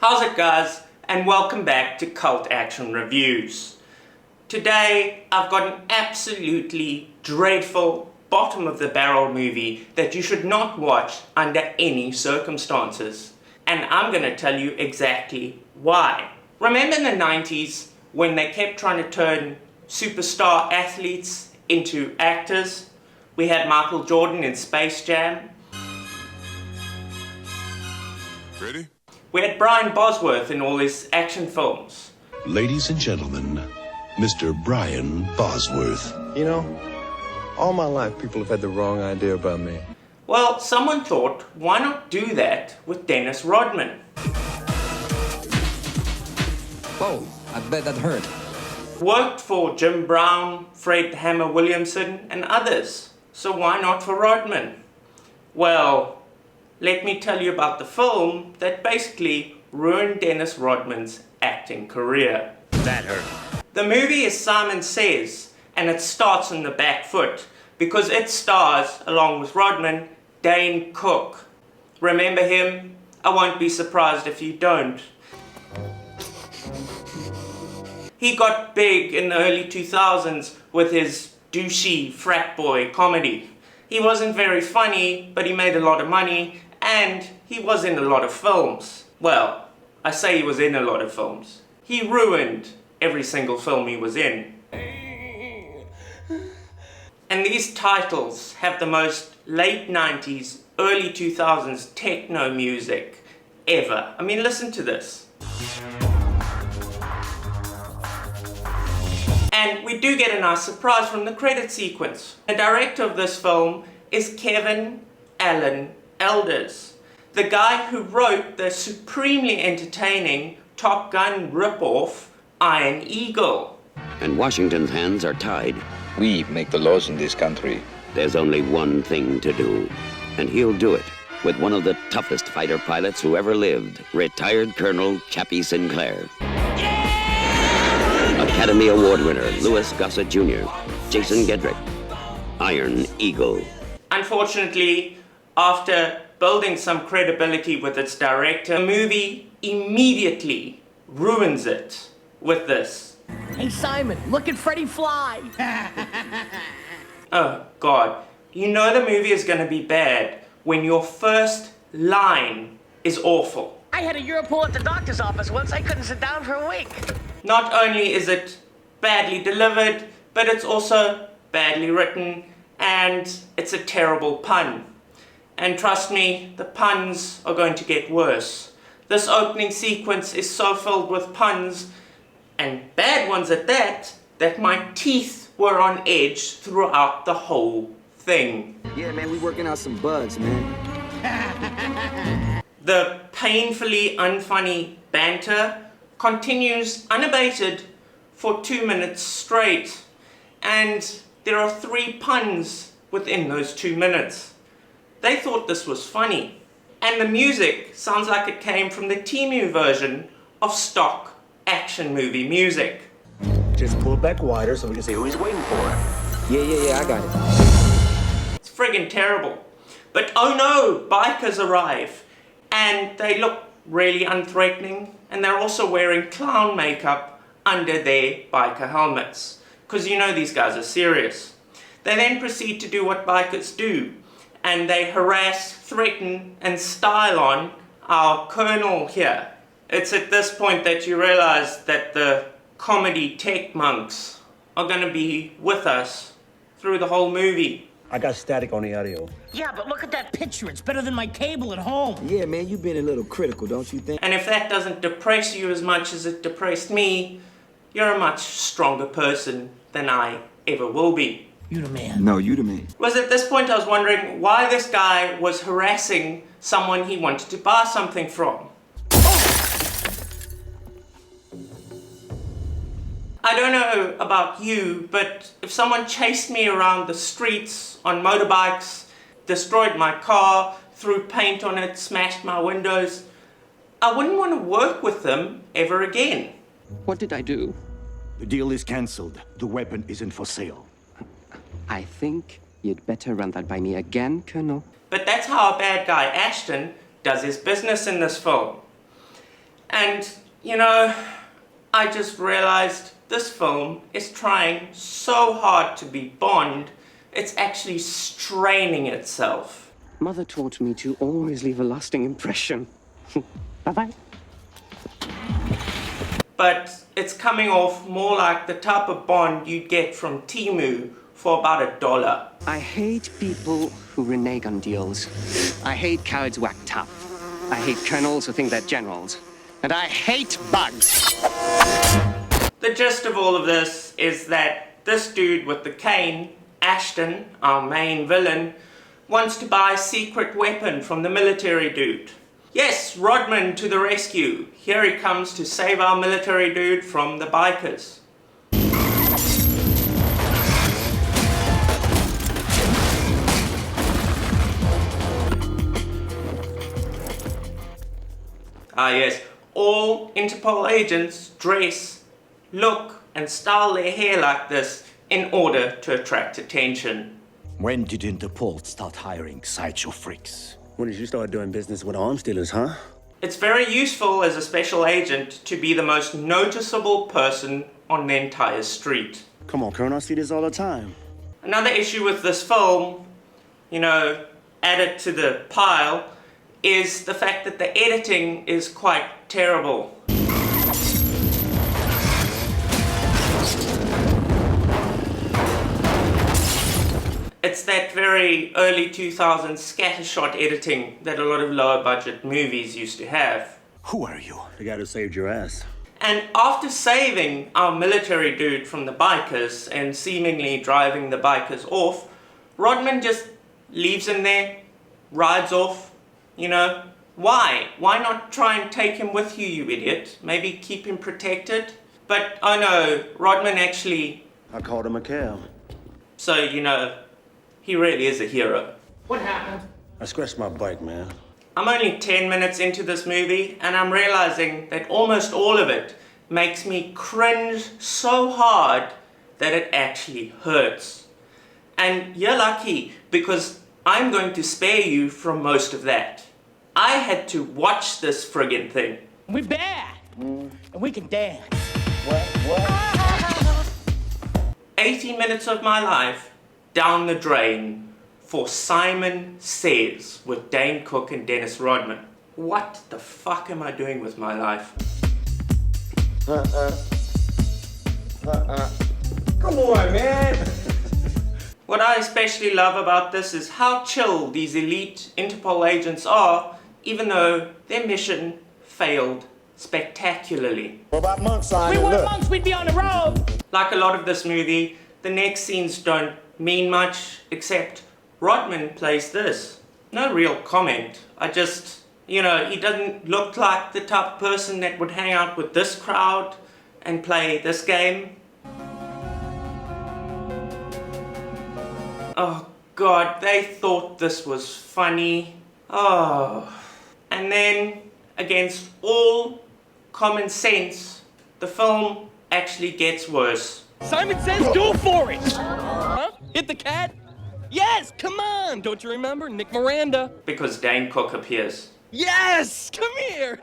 How's it, guys? And welcome back to Cult Action Reviews. Today I've got an absolutely dreadful bottom of the barrel movie that you should not watch under any circumstances. And I'm going to tell you exactly why. Remember in the 90s when they kept trying to turn superstar athletes into actors? We had Michael Jordan in Space Jam. Ready? We had Brian Bosworth in all his action films. Ladies and gentlemen, Mr. Brian Bosworth. You know, all my life people have had the wrong idea about me. Well, someone thought, why not do that with Dennis Rodman? Oh, I bet that hurt. Worked for Jim Brown, Fred Hammer Williamson, and others. So why not for Rodman? Well, let me tell you about the film that basically ruined Dennis Rodman's acting career. That hurt. The movie is Simon Says, and it starts on the back foot because it stars, along with Rodman, Dane Cook. Remember him? I won't be surprised if you don't. He got big in the early 2000s with his douchey frat boy comedy. He wasn't very funny, but he made a lot of money, and he was in a lot of films. Well, I say he was in a lot of films. He ruined every single film he was in. And these titles have the most late 90s, early 2000s techno music ever. I mean, listen to this. And we do get a nice surprise from the credit sequence. The director of this film is Kevin Allen Elders, the guy who wrote the supremely entertaining Top Gun ripoff Iron Eagle. And Washington's hands are tied. We make the laws in this country. There's only one thing to do, and he'll do it with one of the toughest fighter pilots who ever lived, retired Colonel Chappie Sinclair. Academy Award winner Louis Gossett Jr., Jason Gedrick, Iron Eagle. Unfortunately, after building some credibility with its director, the movie immediately ruins it with this. Hey Simon, look at Freddy fly! Oh God, you know the movie is going to be bad when your first line is awful. I had a Europol at the doctor's office once. I couldn't sit down for a week. Not only is it badly delivered, but it's also badly written, and it's a terrible pun. And trust me, the puns are going to get worse. This opening sequence is so filled with puns, and bad ones at that, that my teeth were on edge throughout the whole thing. Yeah, man, we working out some bugs, man. The painfully unfunny banter continues unabated for 2 minutes straight, and there are 3 puns within those 2 minutes. They thought this was funny, and the music sounds like it came from the Temu version of stock action movie music. Just pull back wider so we can see who he's waiting for. Yeah, I got it. It's friggin' terrible. But oh no, bikers arrive, and they look really unthreatening, and they're also wearing clown makeup under their biker helmets, because you know these guys are serious. They then proceed to do what bikers do, and they harass, threaten, and style on our colonel here. It's at this point that you realize that the comedy tech monks are going to be with us through the whole movie. I got static on the audio. Yeah, but look at that picture. It's better than my cable at home. Yeah, man, you've been a little critical, don't you think? And if that doesn't depress you as much as it depressed me, you're a much stronger person than I ever will be. You the man. No, you the man. Was at this point I was wondering why this guy was harassing someone he wanted to buy something from. I don't know about you, but if someone chased me around the streets on motorbikes, destroyed my car, threw paint on it, smashed my windows, I wouldn't want to work with them ever again. What did I do? The deal is cancelled. The weapon isn't for sale. I think you'd better run that by me again, Colonel. But that's how a bad guy Ashton does his business in this film. And, you know, I just realized this film is trying so hard to be Bond, it's actually straining itself. Mother taught me to always leave a lasting impression. Bye-bye. But it's coming off more like the type of Bond you'd get from Temu for about $1. I hate people who renege on deals. I hate cowards who act tough. I hate colonels who think they're generals. And I hate bugs. The gist of all of this is that this dude with the cane, Ashton, our main villain, wants to buy a secret weapon from the military dude. Yes, Rodman to the rescue. Here he comes to save our military dude from the bikers. Ah yes, all Interpol agents dress, look and style their hair like this in order to attract attention. When did Interpol start hiring sideshow freaks? When did you start doing business with arms dealers, huh? It's very useful as a special agent to be the most noticeable person on the entire street. Come on, Colonel, I see this all the time. Another issue with this film, you know, added to the pile, is the fact that the editing is quite terrible. It's that very early 2000s scattershot editing that a lot of lower budget movies used to have. Who are you? The guy who saved your ass. And after saving our military dude from the bikers and seemingly driving the bikers off, Rodman just leaves him there, rides off, you know. Why? Why not try and take him with you, you idiot? Maybe keep him protected? But, oh no, Rodman actually... I called him a cab. So, you know, he really is a hero. What happened? I scratched my bike, man. I'm only 10 minutes into this movie and I'm realizing that almost all of it makes me cringe so hard that it actually hurts. And you're lucky because I'm going to spare you from most of that. I had to watch this friggin' thing. We bad, and we can dance. 80 minutes of my life down the drain for Simon Says with Dane Cook and Dennis Rodman. What the fuck am I doing with my life? Come on, man. What I especially love about this is how chill these elite Interpol agents are, even though their mission failed spectacularly. What about monks on We weren't monks, we'd be on the road. Like a lot of this movie, the next scenes don't mean much, except Rodman plays this. No real comment. I just, you know, he doesn't look like the type of person that would hang out with this crowd and play this game. Oh God, they thought this was funny. Oh. And then, against all common sense, the film actually gets worse. Simon Says go for it! Huh? Hit the cat? Yes, come on! Don't you remember? Nick Miranda. Because Dane Cook appears. Yes! Come here!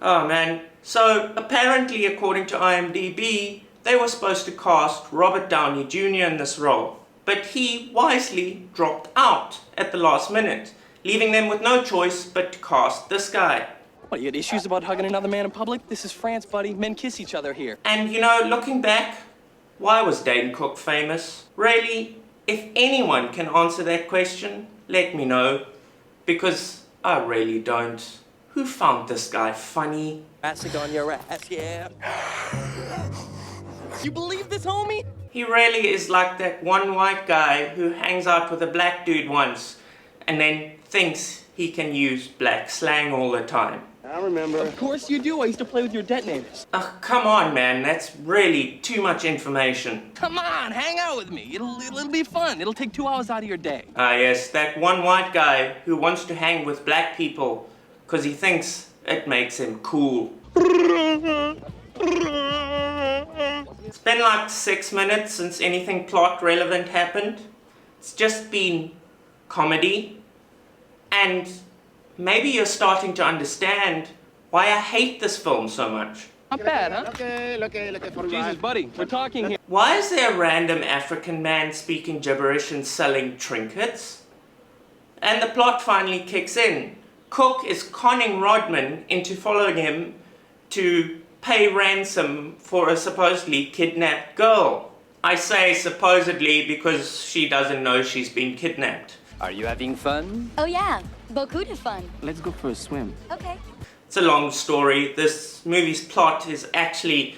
Oh man. So, apparently according to IMDB, they were supposed to cast Robert Downey Jr. in this role. But he wisely dropped out at the last minute, leaving them with no choice but to cast this guy. What, you had issues about hugging another man in public? This is France, buddy. Men kiss each other here. And you know, looking back, why was Dane Cook famous? Really, if anyone can answer that question, let me know. Because I really don't. Who found this guy funny? Acid on your ass, yeah. You believe this, homie? He really is like that one white guy who hangs out with a black dude once and then thinks he can use black slang all the time. I remember. Of course you do. I used to play with your detonators. Come on, man. That's really too much information. Come on, hang out with me. It'll be fun. It'll take 2 hours out of your day. Ah, yes, that one white guy who wants to hang with black people because he thinks it makes him cool. It's been like 6 minutes since anything plot relevant happened. It's just been comedy. And maybe you're starting to understand why I hate this film so much. Not bad, huh? Jesus, buddy, we're talking here. Why is there a random African man speaking gibberish and selling trinkets? And the plot finally kicks in. Cook is conning Rodman into following him to pay ransom for a supposedly kidnapped girl. I say supposedly because she doesn't know she's been kidnapped. Are you having fun? Oh yeah, beaucoup de fun. Let's go for a swim. Okay. It's a long story. This movie's plot is actually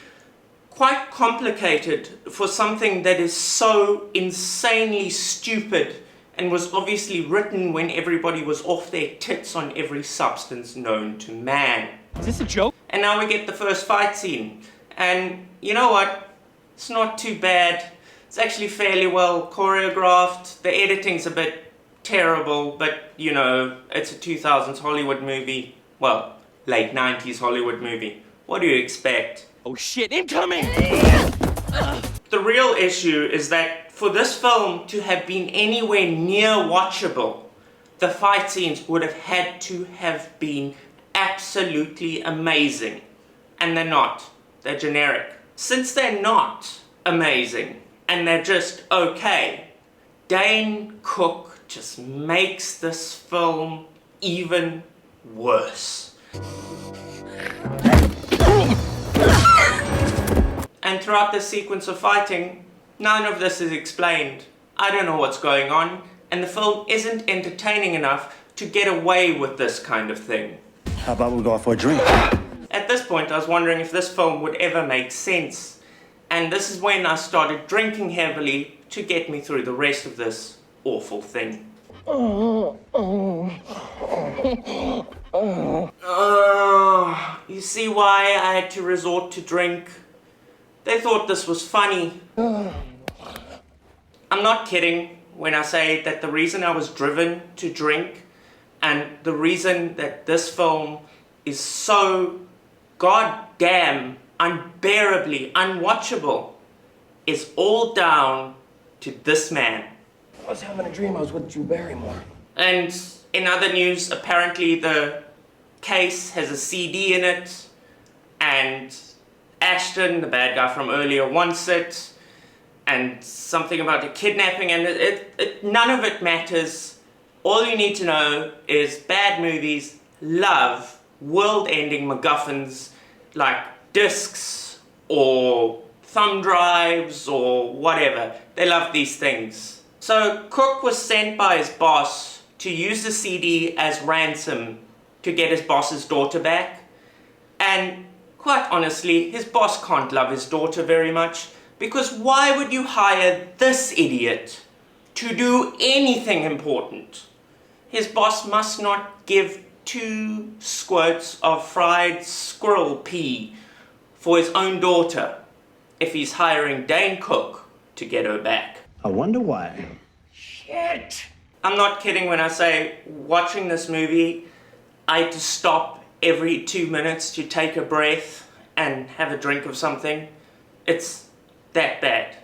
quite complicated for something that is so insanely stupid and was obviously written when everybody was off their tits on every substance known to man. Is this a joke? And now we get the first fight scene. And you know what? It's not too bad. It's actually fairly well choreographed. The editing's a bit terrible, but you know, it's a 2000s Hollywood movie. Well, late 90s Hollywood movie. What do you expect? Oh shit, incoming! The real issue is that for this film to have been anywhere near watchable, the fight scenes would have had to have been absolutely amazing. And they're not. They're generic. Since they're not amazing, and they're just okay, Dane Cook just makes this film even worse. And throughout this sequence of fighting, none of this is explained. I don't know what's going on, and the film isn't entertaining enough to get away with this kind of thing. How about we go out for a drink? At this point, I was wondering if this film would ever make sense. And this is when I started drinking heavily to get me through the rest of this awful thing. You see why I had to resort to drink? They thought this was funny. I'm not kidding when I say that the reason I was driven to drink and the reason that this film is so goddamn unbearably unwatchable is all down to this man. I was having a dream I was with Drew Barrymore. And in other news, apparently the case has a CD in it, and Ashton, the bad guy from earlier, wants it, and something about a kidnapping, and none of it matters. All you need to know is bad movies love world-ending MacGuffins like discs or thumb drives or whatever. They love these things. So Cook was sent by his boss to use the CD as ransom to get his boss's daughter back. And quite honestly, his boss can't love his daughter very much, because why would you hire this idiot to do anything important? His boss must not give 2 squirts of fried squirrel pea for his own daughter if he's hiring Dane Cook to get her back. I wonder why. Shit! I'm not kidding when I say, watching this movie, I had to stop every 2 minutes to take a breath and have a drink of something. It's that bad.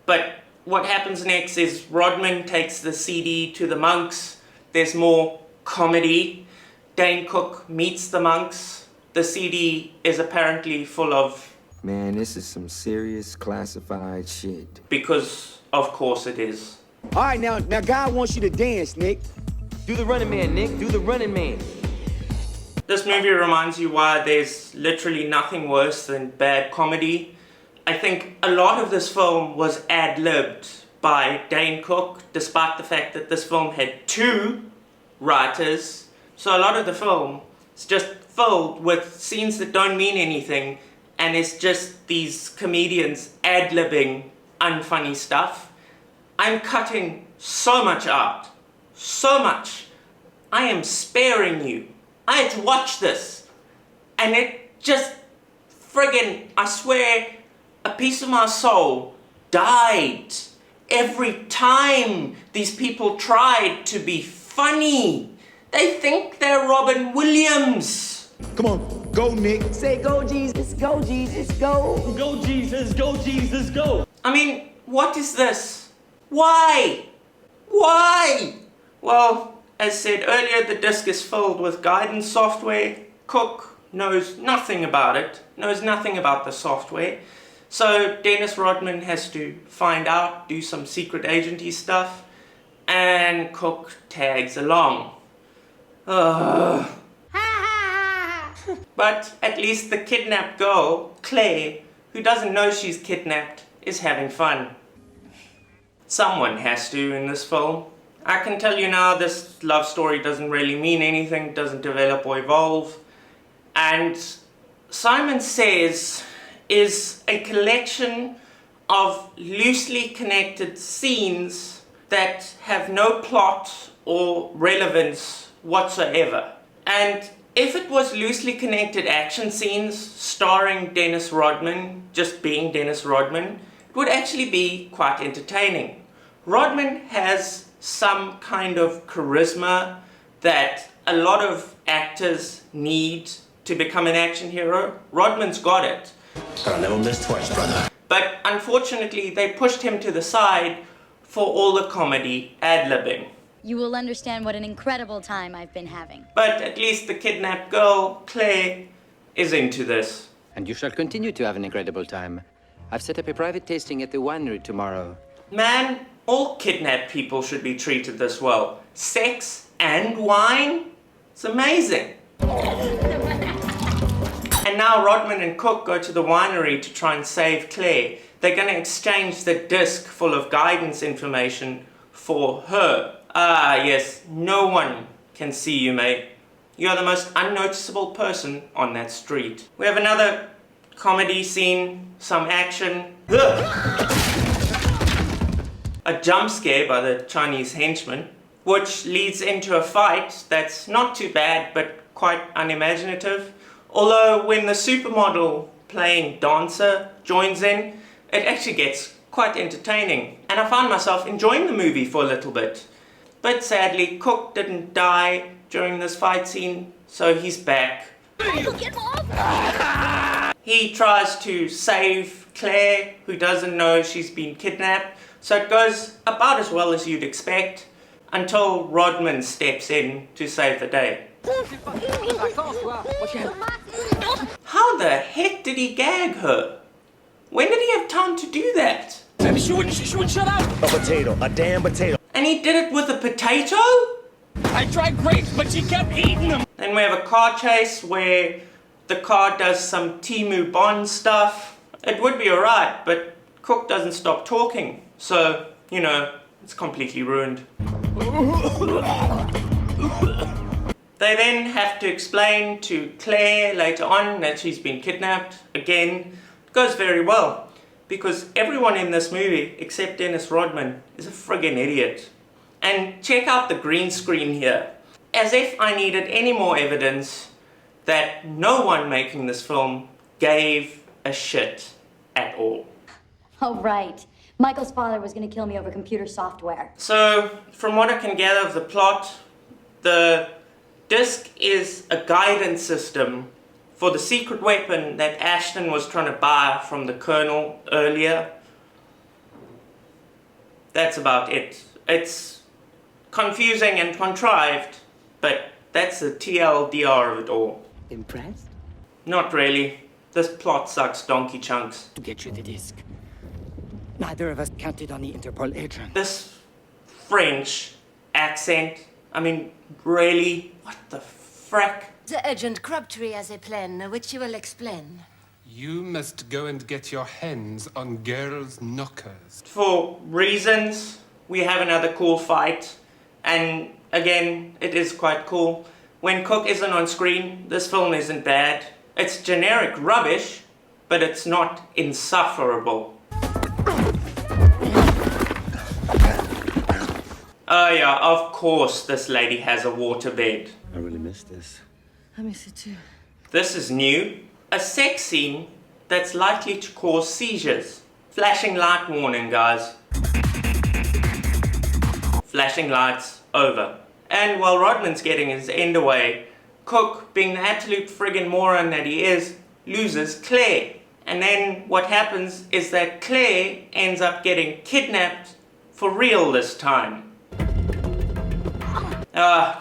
But what happens next is Rodman takes the CD to the monks. There's more comedy. Dane Cook meets the monks. The CD is apparently full of... Man, this is some serious classified shit. Because, of course it is. All right, now God wants you to dance, Nick. Do the running man, Nick. Do the running man. This movie reminds you why there's literally nothing worse than bad comedy. I think a lot of this film was ad-libbed by Dane Cook, despite the fact that this film had 2 writers. So a lot of the film is just filled with scenes that don't mean anything, and it's just these comedians ad-libbing unfunny stuff. I'm cutting so much out. So much. I am sparing you. I had to watch this. And it just friggin', I swear, a piece of my soul died every time these people tried to be funny. They think they're Robin Williams. Come on, go, Nick. Say go, Jesus, go, Jesus, go. Go, Jesus, go, Jesus, go. I mean, what is this? Why? Why? Well, as said earlier, the disc is filled with guidance software. Cook knows nothing about it, knows nothing about the software. So Dennis Rodman has to find out, do some secret agenty stuff, and Cook tags along. But at least the kidnapped girl, Claire, who doesn't know she's kidnapped, is having fun. Someone has to in this film. I can tell you now, this love story doesn't really mean anything, doesn't develop or evolve. And Simon Says is a collection of loosely connected scenes that have no plot or relevance whatsoever. And if it was loosely connected action scenes starring Dennis Rodman, just being Dennis Rodman, it would actually be quite entertaining. Rodman has some kind of charisma that a lot of actors need to become an action hero. Rodman's got it. I'll never miss twice, brother. But unfortunately, they pushed him to the side for all the comedy ad-libbing. You will understand what an incredible time I've been having. But at least the kidnapped girl, Claire, is into this. And you shall continue to have an incredible time. I've set up a private tasting at the winery tomorrow. Man, all kidnapped people should be treated this well. Sex and wine? It's amazing. And now Rodman and Cook go to the winery to try and save Claire. They're going to exchange the disc full of guidance information for her. Ah, yes, no one can see you, mate. You're the most unnoticeable person on that street. We have another comedy scene, some action. A jump scare by the Chinese henchman, which leads into a fight that's not too bad, but quite unimaginative. Although when the supermodel playing dancer joins in, it actually gets quite entertaining. And I found myself enjoying the movie for a little bit. But sadly, Cook didn't die during this fight scene, so he's back. He tries to save Claire, who doesn't know she's been kidnapped, so it goes about as well as you'd expect, until Rodman steps in to save the day. How the heck did he gag her? When did he have time to do that? She wouldn't shut up! A potato, a damn potato. And he did it with a potato? I tried grapes, but she kept eating them! Then we have a car chase where the car does some Timu Bond stuff. It would be alright, but Cook doesn't stop talking. So, you know, it's completely ruined. They then have to explain to Claire later on that she's been kidnapped. Again, it goes very well, because everyone in this movie, except Dennis Rodman, is a friggin' idiot. And check out the green screen here. As if I needed any more evidence that no one making this film gave a shit at all. Oh, right. Michael's father was going to kill me over computer software. So, from what I can gather of the plot, the disc is a guidance system for the secret weapon that Ashton was trying to buy from the Colonel earlier. That's about it. It's confusing and contrived, but that's the TLDR of it all. Impressed? Not really. This plot sucks donkey chunks. To get you the disc. Neither of us counted on the Interpol agent. This French accent, I mean, really? What the frack? The agent Crabtree has a plan, which you will explain. You must go and get your hands on girls' knockers. For reasons, we have another cool fight. And again, it is quite cool. When Cook isn't on screen, this film isn't bad. It's generic rubbish, but it's not insufferable. Oh yeah, of course this lady has a waterbed. I really miss this. I miss it too. This is new. A sex scene that's likely to cause seizures. Flashing light warning, guys. Flashing lights over. And while Rodman's getting his end away, Cook, being the absolute friggin' moron that he is, loses Claire. And then what happens is that Claire ends up getting kidnapped for real this time.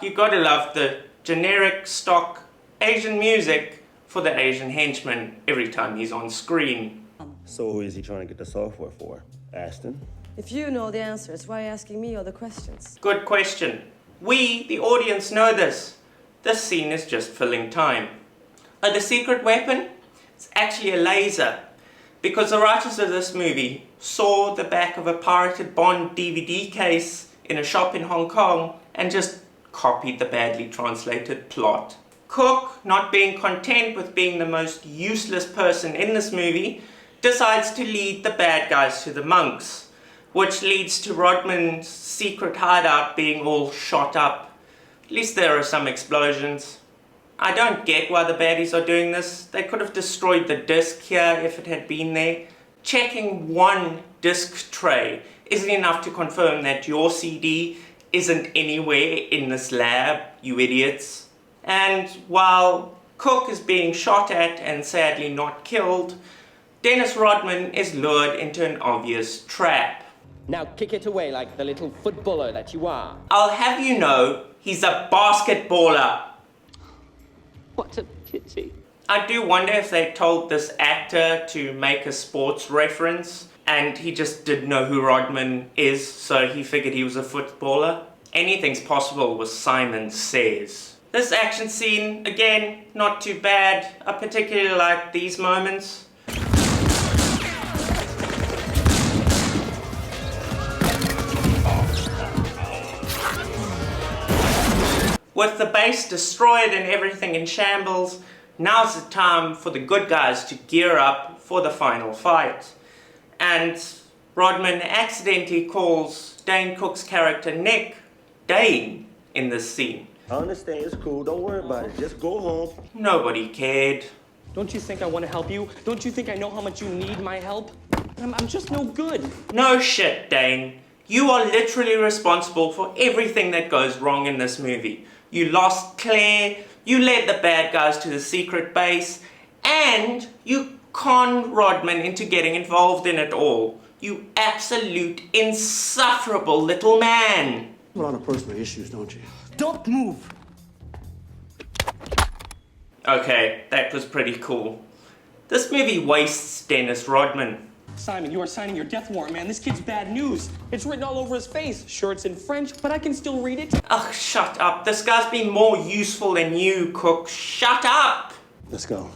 You gotta love the generic stock Asian music for the Asian henchman every time he's on screen. So who is he trying to get the software for? Aston? If you know the answers, why are you asking me all the questions? Good question. We, the audience, know this. This scene is just filling time. The secret weapon? It's actually a laser. Because the writers of this movie saw the back of a pirated Bond DVD case in a shop in Hong Kong and just copied the badly translated plot. Cook, not being content with being the most useless person in this movie, decides to lead the bad guys to the monks, which leads to Rodman's secret hideout being all shot up. At least there are some explosions. I don't get why the baddies are doing this. They could have destroyed the disc here if it had been there. Checking one disc tray isn't enough to confirm that your CD isn't anywhere in this lab, you idiots. And while Cook is being shot at and sadly not killed, Dennis Rodman is lured into an obvious trap. Now kick it away like the little footballer that you are. I'll have you know, he's a basketballer. What a pity. I do wonder if they told this actor to make a sports reference and he just didn't know who Rodman is, so he figured he was a footballer. Anything's possible with Simon Says. This action scene, again, not too bad. I particularly like these moments. With the base destroyed and everything in shambles, now's the time for the good guys to gear up for the final fight. And Rodman accidentally calls Dane Cook's character Nick Dane in this scene. I understand, it's cool, don't worry about it, just go home. Nobody cared. Don't you think I want to help you? Don't you think I know how much you need my help? I'm just no good. No shit, Dane. You are literally responsible for everything that goes wrong in this movie. You lost Claire, you led the bad guys to the secret base, and you conned Rodman into getting involved in it all. You absolute insufferable little man. A lot of personal issues, don't you? Don't move. Okay, that was pretty cool. This movie wastes Dennis Rodman. Simon, you are signing your death warrant, man. This kid's bad news. It's written all over his face. Sure, it's in French, but I can still read it. Ugh, shut up. This guy's been more useful than you, Cook. Shut up! Let's go.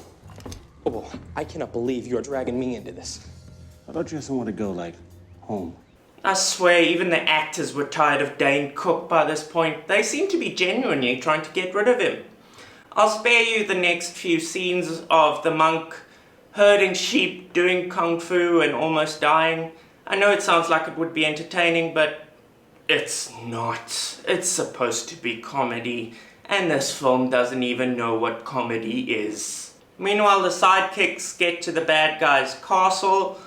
Oh, I cannot believe you are dragging me into this. I thought you just wanted to go, like, home. I swear, even the actors were tired of Dane Cook by this point. They seem to be genuinely trying to get rid of him. I'll spare you the next few scenes of the monk herding sheep, doing kung fu, and almost dying. I know it sounds like it would be entertaining, but it's not. It's supposed to be comedy, and this film doesn't even know what comedy is. Meanwhile, the sidekicks get to the bad guy's castle,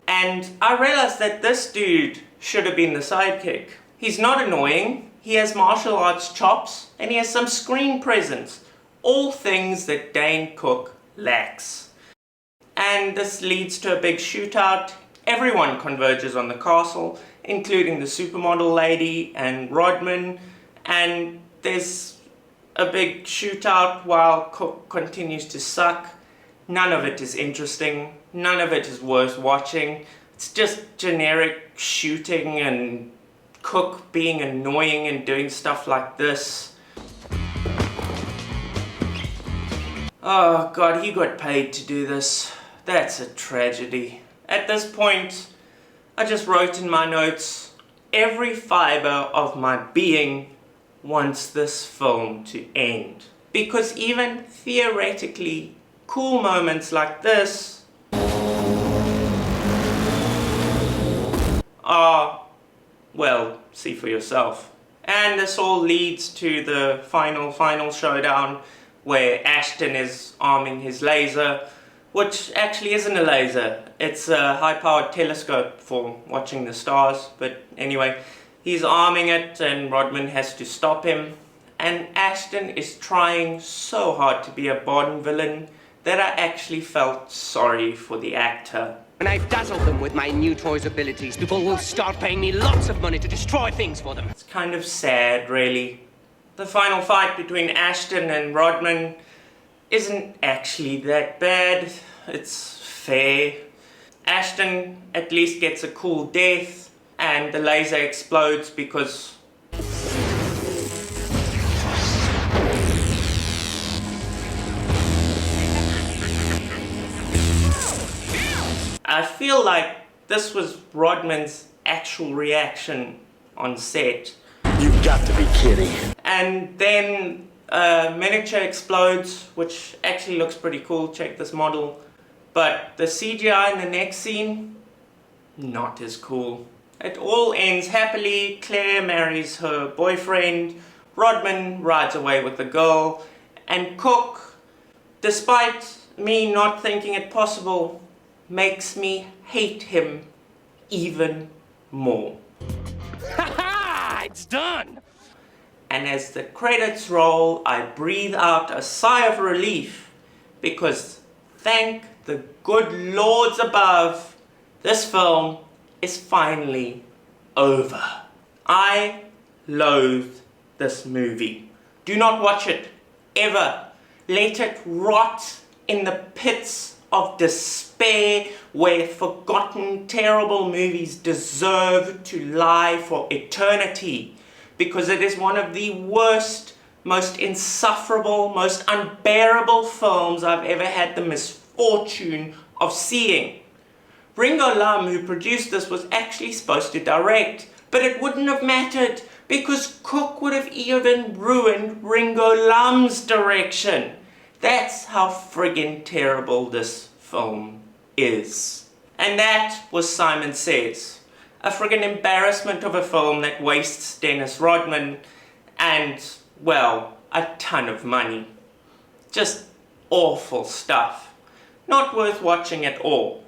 and I realized that this dude should have been the sidekick. He's not annoying, he has martial arts chops, and he has some screen presence. All things that Dane Cook lacks. And this leads to a big shootout. Everyone converges on the castle, including the supermodel lady and Rodman, and there's a big shootout while Cook continues to suck. None of it is interesting, none of it is worth watching. It's just generic shooting and Cook being annoying and doing stuff like this. Oh god, he got paid to do this. That's a tragedy. At this point, I just wrote in my notes, every fiber of my being wants this film to end. Because even theoretically cool moments like this are, well, see for yourself. And this all leads to the final showdown where Ashton is arming his laser, which actually isn't a laser. It's a high-powered telescope for watching the stars. But anyway, he's arming it and Rodman has to stop him. And Ashton is trying so hard to be a Bond villain that I actually felt sorry for the actor. When I've dazzled them with my new toy's abilities, people will start paying me lots of money to destroy things for them. It's kind of sad, really. The final fight between Ashton and Rodman, isn't actually that bad. It's fair. Ashton at least gets a cool death, and the laser explodes because I feel like this was Rodman's actual reaction on set. You've got to be kidding. And then a miniature explodes, which actually looks pretty cool. Check this model. But the CGI in the next scene, not as cool. It all ends happily. Claire marries her boyfriend. Rodman rides away with the girl. And Cook, despite me not thinking it possible, makes me hate him even more. Ha! It's done! And as the credits roll, I breathe out a sigh of relief because thank the good lords above, this film is finally over. I loathe this movie. Do not watch it, ever. Let it rot in the pits of despair where forgotten, terrible movies deserve to lie for eternity, because it is one of the worst, most insufferable, most unbearable films I've ever had the misfortune of seeing. Ringo Lam, who produced this, was actually supposed to direct, but it wouldn't have mattered because Cook would have even ruined Ringo Lam's direction. That's how friggin' terrible this film is. And that was Simon Says. A friggin' embarrassment of a film that wastes Dennis Rodman and, well, a ton of money. Just awful stuff. Not worth watching at all.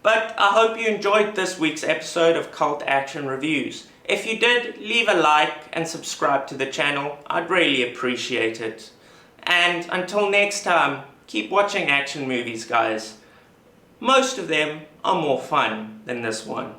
But I hope you enjoyed this week's episode of Cult Action Reviews. If you did, leave a like and subscribe to the channel. I'd really appreciate it. And until next time, keep watching action movies, guys. Most of them are more fun than this one.